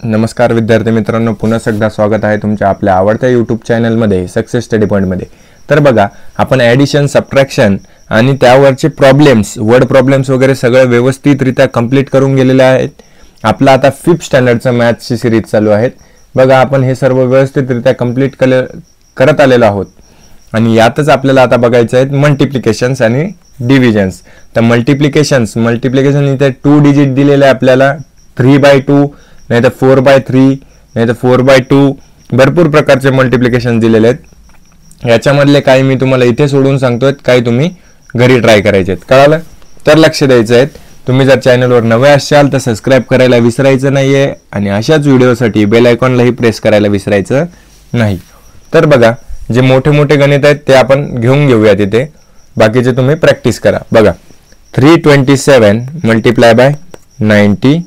नमस्कार विद्यार्थी मित्रांनो, पुन्हा एकदा स्वागत आहे तुमच्या आपल्या आवडत्या यूट्यूब चॅनलमध्ये सक्सेस स्टडी पॉईंटमध्ये। तर बघा, आपण ॲडिशन, सबट्रॅक्शन आणि त्यावरचे प्रॉब्लेम्स, वर्ड प्रॉब्लेम्स वगैरे सगळं व्यवस्थितरित्या कंप्लीट करून गेलेले आहेत। आपला आता 5th स्टँडर्डचा मॅथ्सची सिरीज चालू आहे। बघा, आपण हे सर्व व्यवस्थितरित्या कंप्लीट करत आलेलो आहोत आणि यातच आपल्याला आता बघायचं आहे मल्टिप्लिकेशन्स आणि डिव्हिजन्स। तर मल्टिप्लिकेशन इथे 2 डिजिट दिलेले आहे आपल्याला, 3/2 नाही तर 4/3 नाही तर 4/2, भरपूर प्रकारचे मल्टिप्लिकेशन दिलेले आहेत। याच्यामधले काही मी तुम्हाला इथे सोडून सांगतोय, काही तुम्ही घरी ट्राय करायचे आहेत। कळालं? तर लक्ष द्यायचं आहे। तुम्ही जर चॅनलवर नवे असाल तर सबस्क्राइब करायला विसरायचं नाहीये आणि अशाच व्हिडिओसाठी बेल आयकॉनलाही प्रेस करायला विसरायचं नाही। तर बघा, जे मोठे मोठे गणित आहेत ते आपण घेऊया तिथे, बाकीचे तुम्ही प्रॅक्टिस करा। बघा, 327 मल्टिप्लाय बाय 92,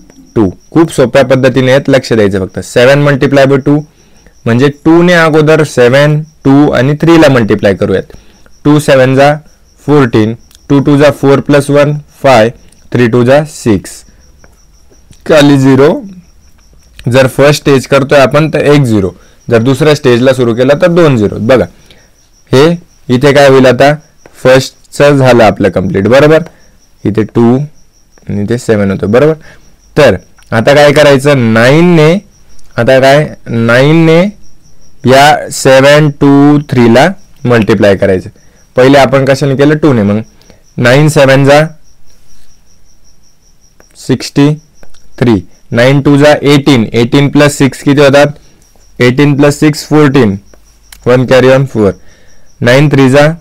खूप सोप्या पद्धतीने आहेत, लक्ष द्यायचं फक्त। 7 मल्टिप्लाय बाय 2 म्हणजे 2 ने अगोदर 7, 2 आणि 3 ला मल्टिप्लाय करूयात। 2 7 जा 14, 2 2 जा 4 + 1 5, 3 2 जा 6, खाली 0। जर फर्स्ट स्टेज करतोय आपण तर 1 0, जर दुसऱ्या स्टेजला सुरू केला तर 2 0। बघा, हे इथे काय होईल, आता फर्स्टचं झालं आपलं कंप्लीट, बरोबर। इथे 2 आणि इथे 7 होतं, बरोबर। तर आता काय करायचं, 9 ने या 7 2 3 ला मल्टिप्लाय करायचं। पहिले आपण कशाने केलं, 2 ने, मग 9 7 जा 63, 9 2 जा 18, 18 + 6 किती होतात, 18 + 6 14, 1 कॅरी ऑन 4, 9 3 जा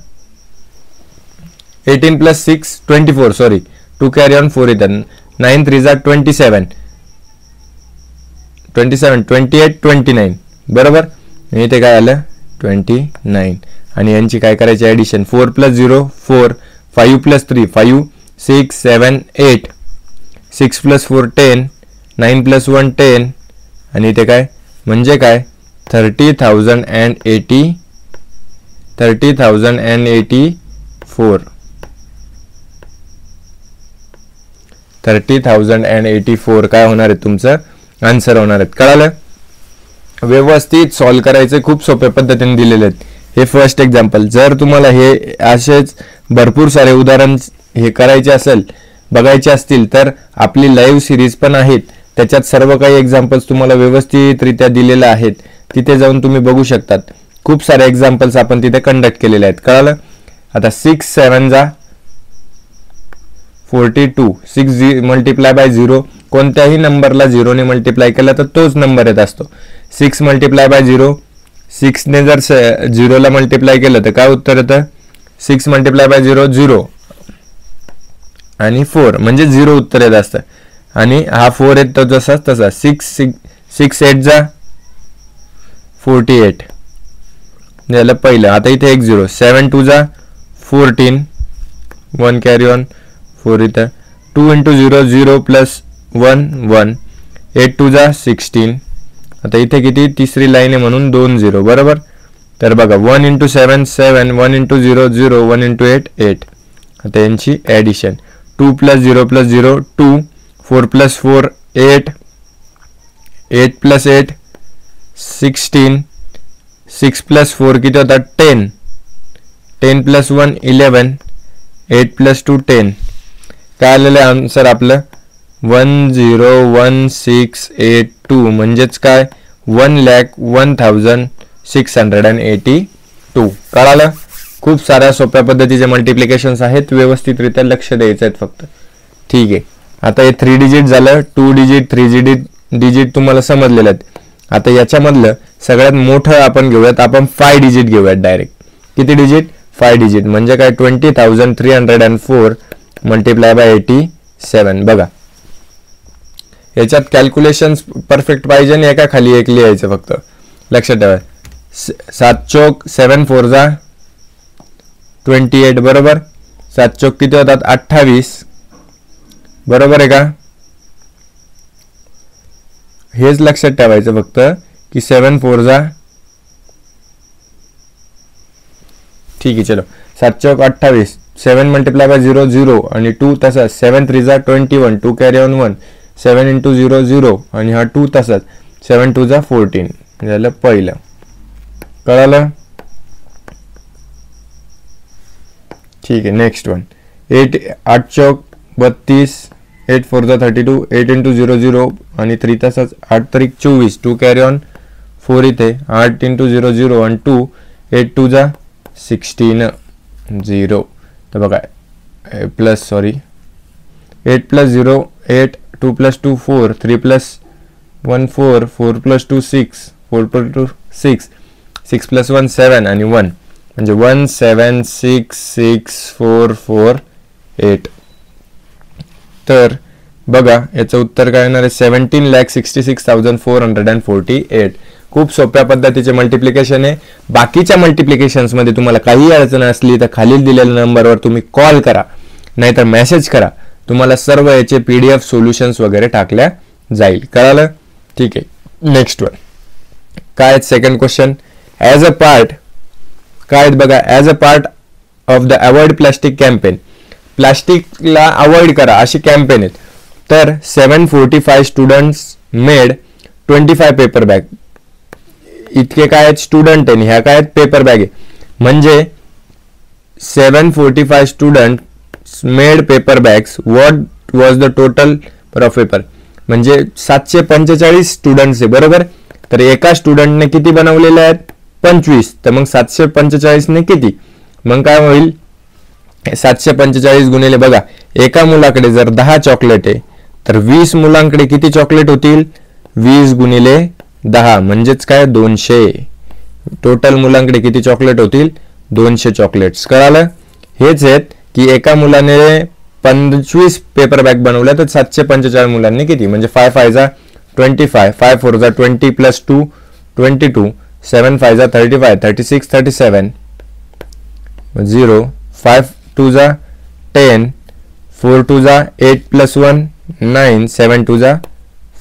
18 + 6 24, सॉरी 2 कॅरी ऑन 4 येतात, 9 3 जा 27, 28 29, बरोबर। इथे काय आलं, 29। आणि यांची काय करायची ॲडिशन, 4 + 0 4, 5 + 3 5, 6 7 8, 6 + 4 10, 9 + 1 10, आणि इथे काय म्हणजे काय 30,084, 30,084 काय होणार आहे, तुमचं आन्सर होणार आहे। कळालं? व्यवस्थित सॉल्व करायचे, खूप सोप्या पद्धतीने दिलेले आहेत। हे फर्स्ट एक्झाम्पल। जर तुम्हाला हे असेच भरपूर सारे उदाहरण हे करायचे असेल, बघायचे असतील, तर आपली लाईव्ह सिरीज पण आहेत, त्याच्यात सर्व काही एक्झाम्पल्स तुम्हाला व्यवस्थितरित्या दिलेले आहेत, तिथे जाऊन तुम्ही बघू शकतात। खूप सारे एक्झाम्पल्स आपण तिथे कंडक्ट केलेले आहेत। कळालं? आता 6 7 जा 42, 6 मल्टिप्लाय बाय 0, कोणत्याही नंबरला 0 ने मल्टिप्लाय केला तर तोच नंबर येत असतो। 6 मल्टिप्लाय बाय 0, 6 ने जर 0 ला मल्टिप्लाय केलं तर काय उत्तर येतं, 6 मल्टिप्लाय बाय 0 0 आणि 4 म्हणजे 0 उत्तर येत असतं। आणि हा 4 येतो जसाच तसा, 6 8 जा 48 झालं पहिलं। आता इथे 1 0, 7 2 जा 14, 1 कॅरी ऑन 4 इथं, 2 × 0 0 + 1 1, 8 2 जा 16, आता इथे किती, तिसरी लाईन आहे म्हणून 2 0, बरोबर। तर बघा, 1 × 7 7, 1 × 0 0, 1 × 8 8। आता यांची ॲडिशन, 2 + 0 + 0 2, 4 + 4 8, 8 + 8 16, 6 + 4 किती होतात 10, 10 + 1 11, 8 + 2 10। काय आलेलं आहे आन्सर आपलं, 101682, म्हणजेच काय 1,01,682। कळालं? खूप साऱ्या सोप्या पद्धतीचे मल्टिप्लिकेशन्स आहेत, व्यवस्थितरित्या लक्ष द्यायचं आहे फक्त। ठीक आहे, आता हे 3 डिजिट झालं, 2 डिजिट 3 डिजिट तुम्हाला समजलेलं आहेत। आता याच्यामधलं सगळ्यात मोठं आपण घेऊयात, आपण 5 डिजिट घेऊयात डायरेक्ट। किती डिजिट, 5 डिजिट, म्हणजे काय 20,304 मल्टिप्लाय बाय 87। बघा, याच्यात कॅल्क्युलेशन्स परफेक्ट पाहिजे आणि एका खाली एक लिहायचं फक्त, लक्षात ठेवा। 7 चौक 7 4 जा 28, बरोबर। 7 चौक किती होतात 28, बरोबर आहे का? हेच लक्षात ठेवायचं फक्त की 7 4 जा, ठीक आहे, चलो 7 चौक 28, 7 मल्टिप्लाय बाय 0 0 आणि 2 तसाच, 7 3 जा 21, 2 कॅरी ऑन 1, 7 × 0 0 आणि हा 2 तसाच, 7 2 जा 14 झालं पहिलं. कळालं? ठीक आहे. नेक्स्ट वन 8 चौक 32, 8 4 जा 32, 8 into 0 0 आणि 3 तसंच 8 तरी 24, 2 कॅरी ऑन 4 इथे 8 into 0 0 आणि 2, 8 2 जा 16 0. तर बघा plus 8 plus 0 8, 2 plus 2 4, 3 plus 1 4, 4 plus 2 6, 4 plus 2 6, 6 plus 1 7 आणि 1 म्हणजे 1 7 6 6 4 4 8. तर बघा याचं उत्तर काय येणार आहे 17,66,448. खूप सोप्या पद्धतीचे मल्टिप्लिकेशन आहे. बाकीच्या मल्टिप्लिकेशन्स मध्ये तुम्हाला काही अडचण असली तर खालील दिलेल्या नंबरवर तुम्ही कॉल करा नाहीतर मेसेज करा. तुम्हाला सर्व याचे PDF सोल्युशन्स वगैरे टाकल्या जाईल. कळालं? ठीक आहे. नेक्स्ट वन काय second question as a part काय बघा as a part of the avoid plastic campaign. प्लास्टिकला अवॉइड करा अशी कॅम्पेन आहेत. तर 745 स्टुडंट्स मेड 25 पेपर बॅग. इतके काय आहेत स्टुडंट आहे ह्या काय आहेत पेपर बॅग आहे. म्हणजे 745 student made paper bags. What was the total of paper. म्हणजे 745 स्टुडंट्स आहे बरोबर. तर एका स्टुडंटने किती बनवलेले आहेत 25. तर मग 745 ने किती मग काय होईल 745 गुणिले बघा एका मुलाकडे जर 10 चॉकलेट आहे तर 20 मुलांकडे किती चॉकलेट होतील 20 गुणिले 10 म्हणजेच काय 200. टोटल मुलांकडे किती चॉकलेट होतील 200 चॉकलेट्स. कळालं? हेच आहेत की एका मुलाने 25 पेपर बॅग बनवल्या तर 745 मुलांनी किती म्हणजे 5 5 जा 25, 5 4 जा 20 plus 2 22, 7 5 जा 35, 36 37 0, 5 2 जा 10, 4 2 जा 8 plus 1 9, 7 2 जा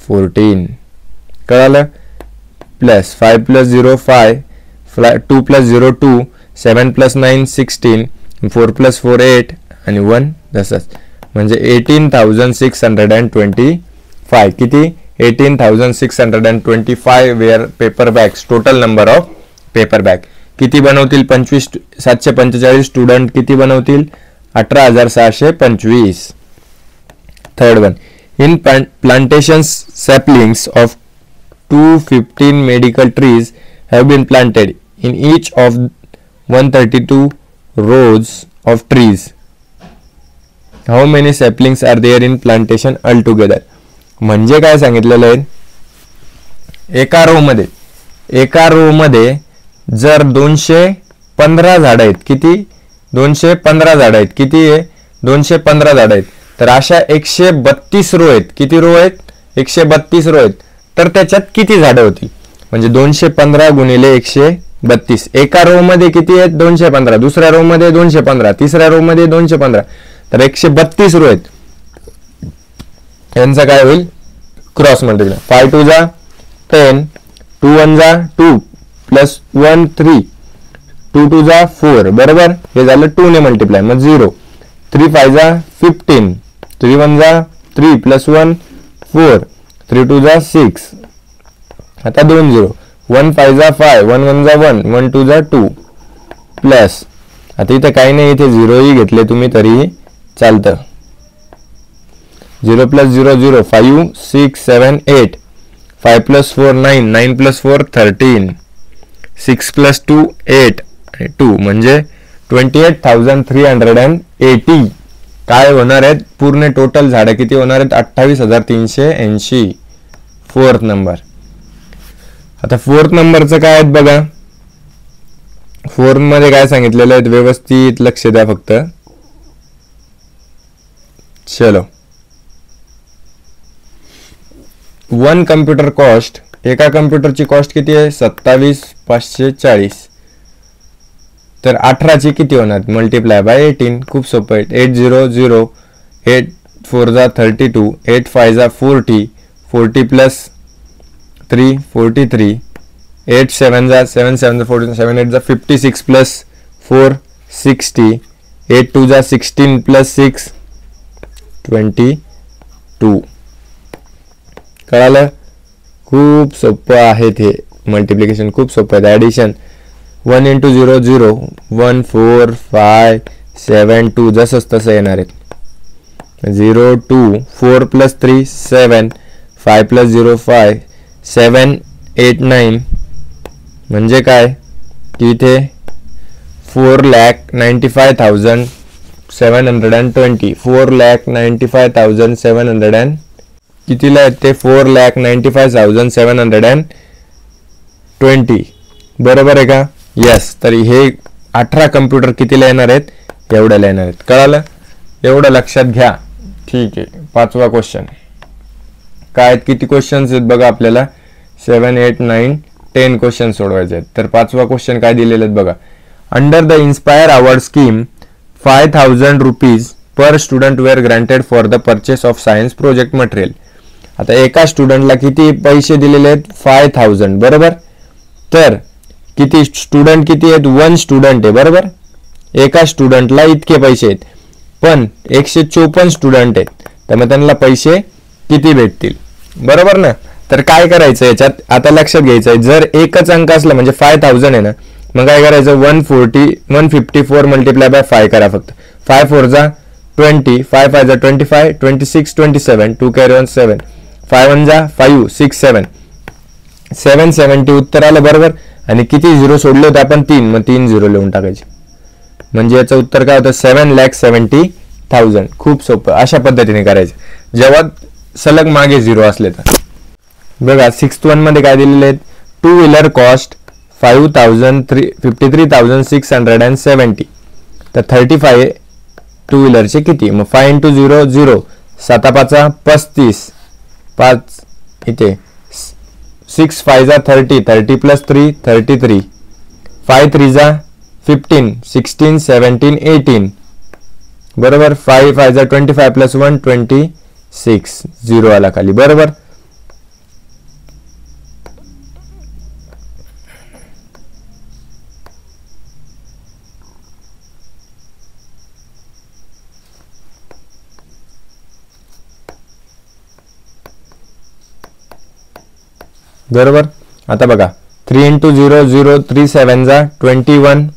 14. कळालं? Plus 5 plus 0 5, 2 plus 0 2, 7 plus 9 16, 4 plus 4 8 आणि 1 तसंच म्हणजे 18,625. किती 18,625 were paper bags. Total number of paper bag. किती बनवतील 745 स्टुडंट किती बनवतील 18,625. Third one in plantations saplings of 215 medical trees have been planted in each of 132 rows of trees. How many saplings are there in plantation altogether? म्हणजे काय सांगितलेलं आहे एका row मध्ये जर 215 झाड आहेत किती 215 झाड आहेत किती आहे 215 झाड आहेत तर अशा 132 रो आहेत. किती रो आहेत 132 रो आहेत. तर त्याच्यात किती झाडं होती म्हणजे 215 गुणिले 132. एका रो मध्ये किती आहेत 215, दुसऱ्या रो मध्ये 215, तिसऱ्या रो मध्ये 215 तर 132 रो आहेत. यांचा काय होईल क्रॉस मल्टिप्लाय 5 2 जा 10, 2 1 जा 2 प्लस 1 3, 2 2 जा 4 बरोबर. हे झालं 2 ने मल्टिप्लाय मग 0, 3 5 जा 15, 3 1 जा 3 प्लस 1 4, 3 2 जा 6. आता 2 0, 1 5 जा 5, 1 1 जा 1, 1 2 जा 2 प्लस आता इथे काही नाही इथे 0 ही घेतले तुम्ही तरी चालतं. 0 plus 0 0, 5 6 7 8, 5 plus 4 9, 9 plus 4 13, 6 plus 2 8 आणि 2 म्हणजे 28,380. काय होणार आहेत पूर्ण टोटल झाडं किती होणार आहेत 28,380. Fourth number. आता फोर्थ नंबरचं काय आहेत बघा. फोर्थ मध्ये काय सांगितलेलं आहे व्यवस्थित लक्ष द्या फक्त. चलो 1 कम्प्युटर कॉस्ट. एका कम्प्युटरची कॉस्ट किती आहे 27,540. तर 18ची किती होणार मल्टिप्लाय बाय 18. खूप सोपं आहे. 8 0 0, 8 4 जा 32, 8 5 जा 40, 40 प्लस 3 43, 8 7 जा 7 7 जा 14, 7 8 जा 56 प्लस 4 60, 8 2 जा 16 प्लस 6 22. कळालं. खूप सोपं आहे ते मल्टिप्लिकेशन, खूप सोपं आहे. ॲडिशन 1 × 0 0 1 4 5 7 2 जसंच तसं येणार आहेत. 0 2 4 + 3 7 5 + 0 5 7 8 9 म्हणजे काय की इथे 4,95,720 4,95,700 कितीला आहेत ते 4,95,720 बरोबर आहे का? यस. तर हे 18 कम्प्युटर कितीला येणार आहेत? एवढ्याला येणार आहेत. कळालं? एवढं लक्षात घ्या. ठीक आहे. 5वा क्वेश्चन काय आहेत? किती क्वेश्चन्स आहेत बघा आपल्याला? 7 8 9 10 क्वेश्चन सोडवायचे आहेत. तर 5वा क्वेश्चन काय दिलेले आहेत बघा. Under the inspire award scheme 5,000 rupees per student were granted for the purchase of science project material. आता एका स्टुडंटला किती पैसे दिलेले आहेत? 5,000 बरोबर. तर किती स्टुडंट किती आहेत? 1 स्टुडंट आहे बरोबर. एका स्टुडंटला इतके पैसे आहेत, पण 154 स्टुडंट आहेत, तर मग त्यांना पैसे किती भेटतील? बरोबर ना. तर काय करायचं याच्यात आता लक्षात घ्यायचं आहे. जर एकच अंक असला म्हणजे 5,000 आहे ना, मग काय करायचं? 154 मल्टिप्लाय बाय 5 करा फक्त. 5 4 जा 20 5 5 जा 25 26 27 2 कॅरी ऑन 7 5 1 जा 5 6 7 770 उत्तर आलं बरोबर. आणि किती झिरो सोडले होते आपण? 3. मग 3 झिरो लिहून टाकायचे. म्हणजे याचं उत्तर काय होतं? 7,70,000. खूप सोपं. अशा पद्धतीने करायचं जेव्हा सलग मागे झिरो असले तर. बघा 6th one मध्ये काय दिलेले आहेत? 2 व्हीलर कॉस्ट 53,670. तर 35 टू व्हीलरचे किती? मग 5 × 0 0 7 5 35 5 इथे 6 5 जा 30 30 + 3 33 5 3 जा 15 16 17 18 बरोबर. 5 5 जा 25 + 1 26 0 आला खाली बरोबर. बरोबर. आता बघा 3 × 0 0 3 7 जा 21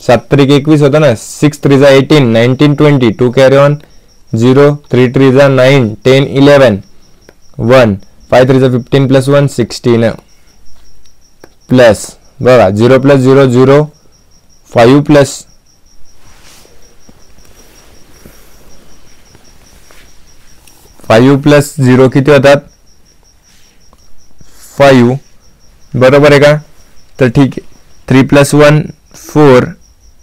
7 3 21 होता ना. 6 3 जा 18 19 20 2 कॅरी ऑन 0 3 3 जा 9 10 11 1 5 3 जा 15 + 1 16 प्लस बघा 0 + 0 0 5 प्लस 5 + 0 किती होतात? 5 बरोबर आहे का? तर ठीक आहे. 3 + 1 4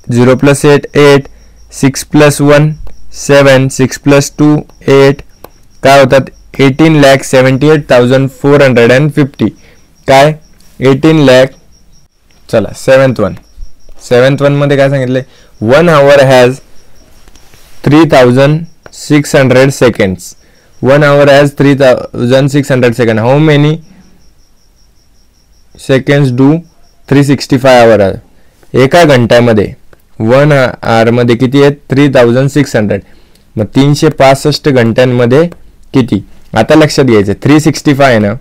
0 + 8 8 6 + 1 7 6 + 2 8 काय होतात? 18,78,450. काय 18 लाख. चला 7th one मध्ये काय सांगितलंय? 1 hour has 3,600 seconds. 1 hour has 3,600 seconds. How many seconds do 365 hours? एका घंट्यामध्ये 1 hour मध्ये किती आहेत? 3,600. मग 365 घंट्यांमध्ये किती? आता लक्षात घ्यायचं 365 आहे ना,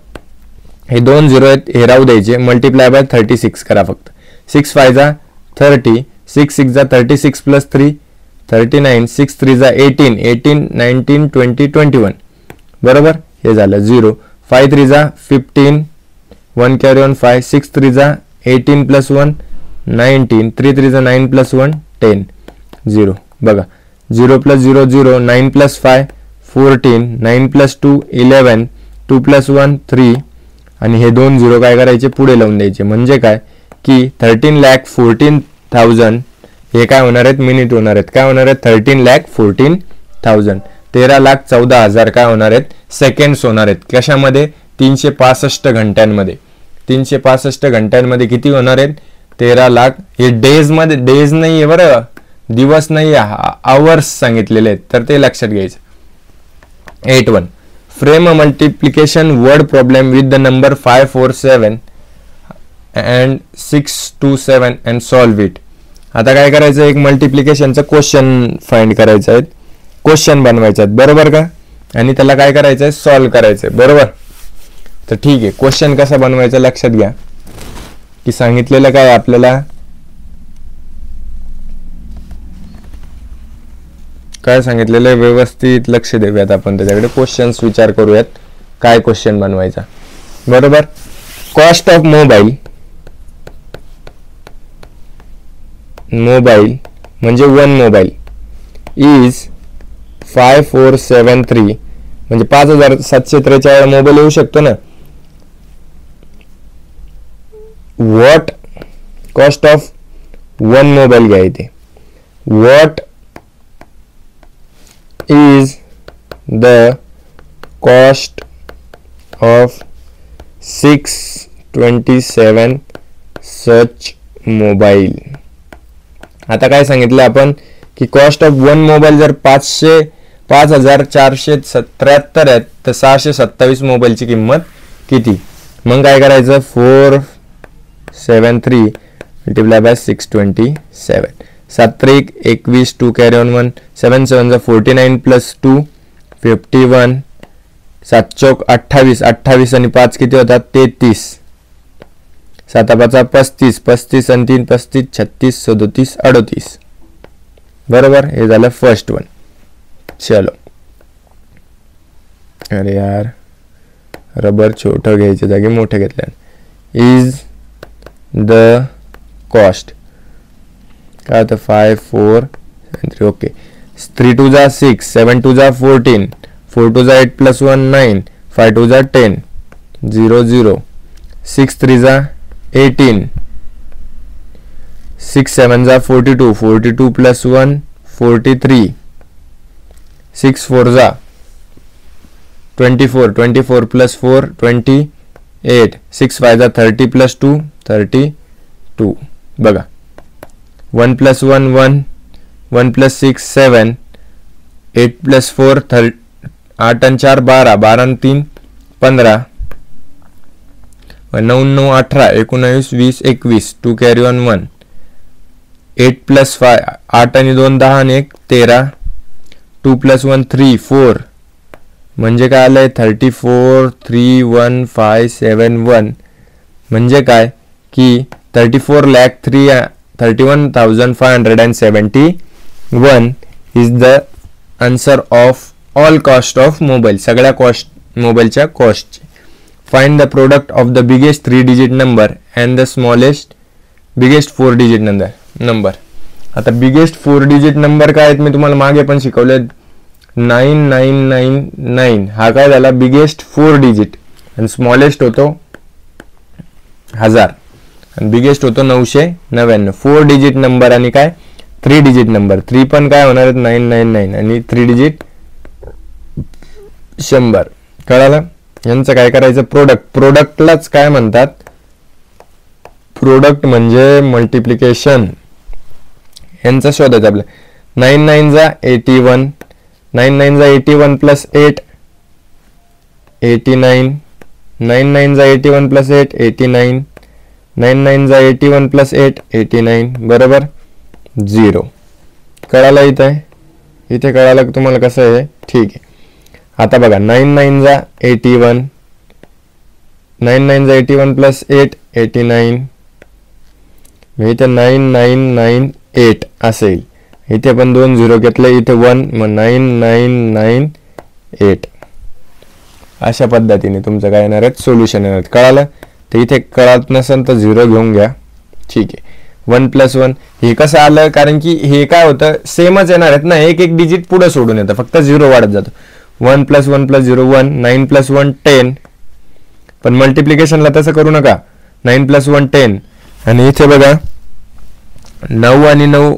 हे 2 0 आहेत, हे राहू द्यायचे. मल्टिप्लाय बाय 36 करा फक्त. 6 5 जा 30 6 6 जा 36 + 3 39 6 3 जा 18 18 19 20 21 बरोबर. हे झालं 0 5 3 जा 15 1 कॅरी ऑन 5 6 3 जा 18 + 1 19 3 3 जा 9 + 1 10 0 बघा 0 + 0 0 9 + 5 14 9 + 2 11 2 + 1 3 आणि हे 2 0 काय करायचे? पुढे लावून द्यायचे. म्हणजे काय की 13,14,000 हे काय होणार आहेत? मिनिट होणार आहेत. काय होणार आहेत? 13,14,000 13,14,000 काय होणार आहेत? सेकंड्स होणार आहेत. कशामध्ये? 365 घंट्यांमध्ये. 365 घंट्यांमध्ये किती होणार आहेत? 13 लाख. हे डेज मध्ये, डेज नाही आहे बरं, दिवस नाही आहे, आवर्स सांगितलेले आहेत, तर ते लक्षात घ्यायचं. 8 frame a multiplication word problem with the number 5 4 7 and 6 2 7 and solve it. आता काय करायचं? एक मल्टिप्लिकेशनचं क्वेश्चन फाइंड करायचं आहे, क्वेश्चन बनवायचं आहे बरोबर का? आणि त्याला काय करायचं आहे? सॉल्व्ह करायचं आहे बरोबर. तर ठीक आहे, क्वेश्चन कसा बनवायचा लक्षात घ्या की सांगितलेलं काय आपल्याला, काय सांगितलेलं व्यवस्थित लक्ष देऊयात आपण त्याच्याकडे. क्वेश्चन्स विचार करूयात काय क्वेश्चन बनवायचा. बरोबर, कॉस्ट ऑफ मोबाईल म्हणजे वन मोबाईल इज 5473 म्हणजे 5743 मोबाईल येऊ शकतो ना. What cost of one mobile घ्या इथे. What is the cost of 627 such mobile. आता काय सांगितलं आपण की कॉस्ट ऑफ वन मोबाईल जर 5473 आहेत तर 627 मोबाईलची किंमत किती. मग काय करायचं, 473 multiply by 627. 7 3 21, 2 carry on 1, 7 7 49 plus 2 51, 7 चौक 28, 28 आणि 5 किती होतात 33, 7 5 35, 35 आणि 3 35, 36 37 38. बरोबर, हे झालं फर्स्ट वन. चलो, अरे यार रबर छोटं घ्यायच्या जागी मोठं घेतलं. इज द कॉस्ट काय होतं 5 4 3. Okay, 3 2 6, 7 2 14, 4 2 8 plus 1 9, 5 2 10, 0 0, 6 3 18, 6 7 42, 42 plus 1 43, 6 4 24, 24 plus 4 28, 6 5 30 plus 2 32. बघा, 1 प्लस 1 1, 1 प्लस 6 7, 8 प्लस 4 8 आणि 4 12, 12 आणि 3 15, 9 9 18, 19 20 21, 2 कॅरी ऑन 1, 8 प्लस 5 8 आणि 2 10 आणि 1 13, 2 प्लस 1 3 4 म्हणजे काय आलंय 34 3 1 5 7 1 म्हणजे काय की 34,31,571 is the answer of all cost of mobile. सगळ्या कॉस्ट मोबाईलच्या cost. Find the product of the biggest 3 digit number and the smallest biggest 4 digit number. आता बिगेस्ट 4 डिजिट नंबर काय आहेत मी तुम्हाला मागे पण शिकवले. 9999 हा काय झाला बिगेस्ट 4 डिजिट आणि स्मॉलेस्ट होतो 1000 आणि बिगेस्ट होतो 999. 4 डिजिट नंबर आणि काय 3 डिजिट नंबर. 3 पण काय होणार आहेत 999 आणि 3 डिजिट 100. कळालं. यांचं काय करायचं प्रोडक्टलाच काय म्हणतात, प्रोडक्ट म्हणजे मल्टिप्लिकेशन. यांचं शोधायचं आपलं. 9 9 81, 9 9 81 प्लस 8 89, 9 9 81 प्लस 8 89, 9 9 81 प्लस 8 89 बरोबर 0. कळालं इथे कळालं तुम्हाला कसं आहे. ठीक आहे. आता बघा 9 9 81, 9 9 81 प्लस 8 89, इथे 9998 असेल. इथे पण 2 0 घेतले, इथे 1 मग 9998. अशा पद्धतीने तुमचं काय येणार आहे सोल्युशन येणार. कळालं. तर इथे कळत नसेल तर 0 घेऊन घ्या. ठीक आहे. 1 प्लस 1 हे कसं आलं कारण की हे काय होतं सेमच येणार आहेत ना, एक एक डिजिट पुढे सोडून येतं, फक्त 0 वाढत जातो. 1 प्लस 1 प्लस 0 1, 9 प्लस 1 10. पण मल्टिप्लिकेशनला तसं करू नका. 9 प्लस 1 10 आणि इथे बघा 9 आणि 9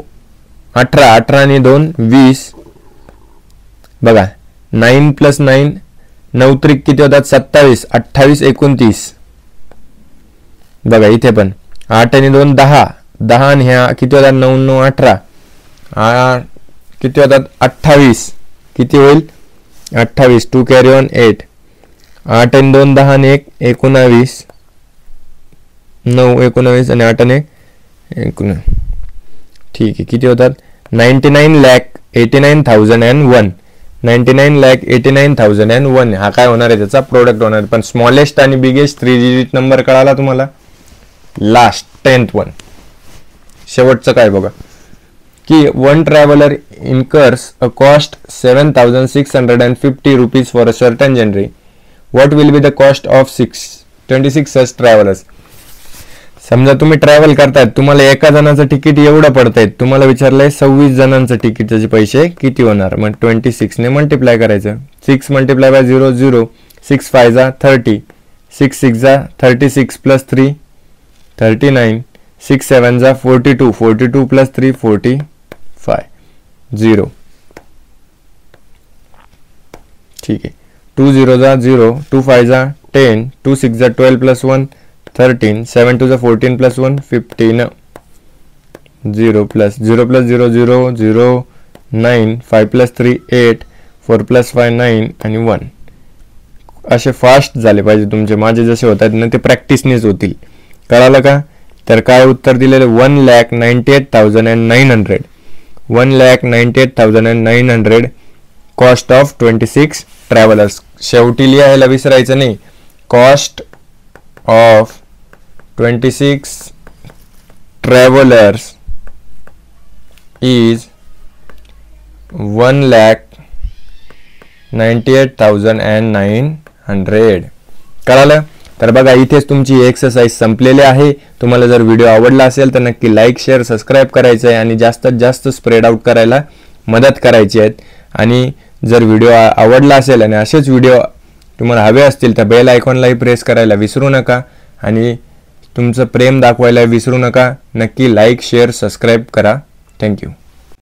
18, 18 आणि 2 20. बघा 9 प्लस 9 9 त्रिक किती होतात 27, 28 29. बघा इथे पण 8 आणि 2 10, 10 आणि ह्या किती होतात 9 9 18, किती होतात 28. किती होईल 28. 2 कॅरी ऑन 8, 8 आणि 2 10 आणि 1 19, 9 19 आणि 8 आणि 19. ठीक आहे. किती होतात 99,89,001. 99,89,001 हा काय होणार आहे, त्याचा प्रोडक्ट होणार आहे. पण स्मॉलेस्ट आणि बिगेस्ट 3 डिजिट नंबर कळाला तुम्हाला. लास्ट 10th वन, शेवटचं काय बघा, की one traveller incurs a cost 7,650 rupees for a certain journey. What will be the cost of 26 such travellers. समजा तुम्ही ट्रॅव्हल करतायत, तुम्हाला एका जणाचं तिकीट एवढं पडतंय, तुम्हाला विचारलंय 26 जणांचं तिकीटचे पैसे किती होणार. मग 26 ने मल्टिप्लाय करायचं. 6 मल्टिप्लाय बाय 0 0, 6 5 जा 30, 6 6 जा 36 प्लस 3 39, 6 7 जा 42, 42 प्लस 3 45 0. ठीक आहे. 2 0 जा 0, 2 5 जा 10, 2 6 जा 12 प्लस 1 13, 7 2 जा 14 plus 1 15, 0 plus 0 plus 0 0 0 9, 5 plus 3 8, 4 plus 5 9 आणि 1. असे फास्ट झाले पाहिजे तुमचे. माझे जसे होतात ना ते प्रॅक्टिसनेच होतील. कळालं का. तर काय उत्तर दिलेलं, 1,98,900. 1,98,900 कॉस्ट ऑफ 26 ट्रॅव्हलर्स. शेवटी लिहायला विसरायचं नाही. Cost of 26 travelers is 1,98,900. कळालं. तर बघा इथेच तुमची एक्सरसाइज संपलेली आहे. तुम्हाला जर व्हिडिओ आवडला असेल तर नक्की लाईक शेअर सबस्क्राईब करायचं आहे आणि जास्तीत जास्त स्प्रेड आउट करायला मदत करायची आहे. आणि जर व्हिडिओ आवडला असेल आणि असेच व्हिडिओ तुम्हाला हवे असतील तर बेल आयकॉनलाही प्रेस करायला विसरू नका आणि तुमचं प्रेम दाखवायला विसरू नका. नक्की लाईक शेअर सबस्क्राईब करा. थँक्यू.